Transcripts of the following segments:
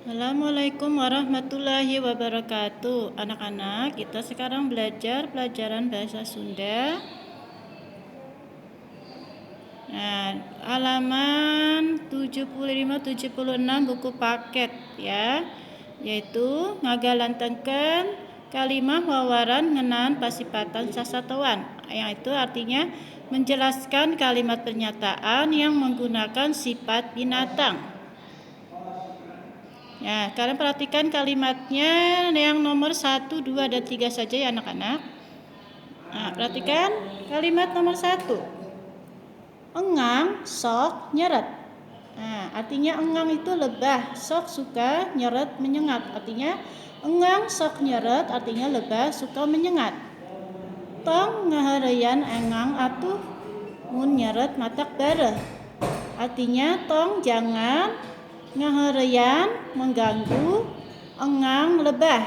Assalamualaikum warahmatullahi wabarakatuh. Anak-anak, kita sekarang belajar pelajaran bahasa Sunda. Nah, halaman 75-76 buku paket ya, yaitu ngagalantengkeun kalimah wawaran ngeunaan pasipatan sasatoan. Yang itu artinya menjelaskan kalimat pernyataan yang menggunakan sifat binatang. Ya, kalian perhatikan kalimatnya yang nomor 1, 2, dan 3 saja ya anak-anak. Nah, perhatikan kalimat nomor 1. Engang sok nyeret. Nah, artinya engang itu lebah, sok suka, nyeret menyengat. Artinya engang sok nyeret artinya lebah suka menyengat. Tong ngahareyan engang atuh mun nyeret matak bareh. Artinya tong jangan ngahareyan mengganggu engang lebah.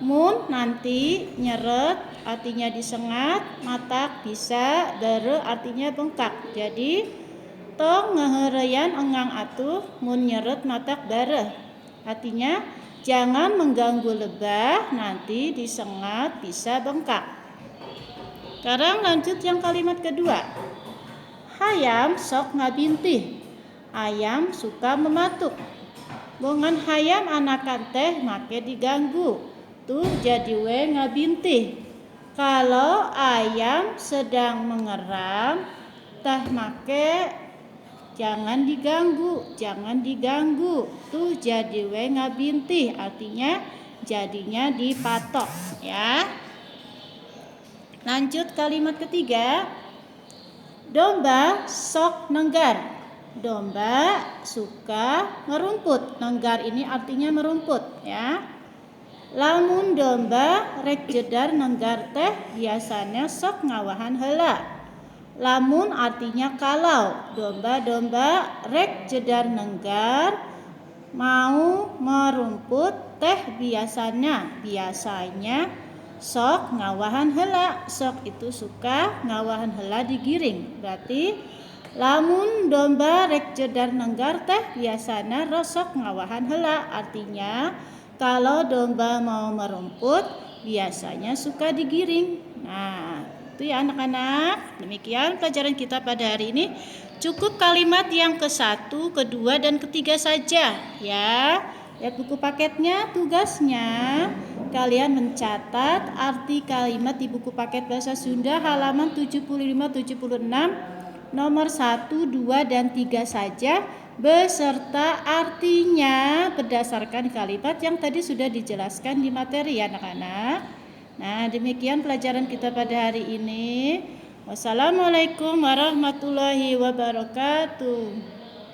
Mun nanti nyeret artinya disengat, matak bisa, dere artinya bengkak. Jadi tong ngahareyan engang atuh mun nyeret matak bareh. Artinya jangan mengganggu lebah, nanti disengat bisa bengkak. Sekarang lanjut yang kalimat kedua. Hayam sok ngabintih. Ayam suka mematuk. Bongan hayam anakan teh make diganggu. Tuh jadi we ngabintih. Kalau ayam sedang mengeram, tah make jangan diganggu, jangan diganggu. Tuh jadi we ngabintih, artinya jadinya dipatok ya. Lanjut kalimat ketiga. Domba sok nenggar. Domba suka merumput. Nenggar ini artinya merumput ya. Lamun domba rek jedar nenggar teh biasanya sok ngawahan heula. Lamun artinya kalau. Domba-domba rek jedar nenggar mau merumput teh biasanya sok ngawahan heula. Sok itu suka, ngawahan heula digiring. Berarti lamun domba rek jedar nenggar teh biasana rosok ngawahan heula. Artinya kalau domba mau merumput biasanya suka digiring. Nah, itu ya anak-anak. Demikian pelajaran kita pada hari ini. Cukup kalimat yang ke-1, ke-2, dan ke-3 saja ya. Lihat buku paketnya, tugasnya kalian mencatat arti kalimat di buku paket bahasa Sunda halaman 75-76 nomor 1, 2, dan 3 saja beserta artinya berdasarkan kalimat yang tadi sudah dijelaskan di materi ya anak-anak. Nah, demikian pelajaran kita pada hari ini. Wassalamualaikum warahmatullahi wabarakatuh.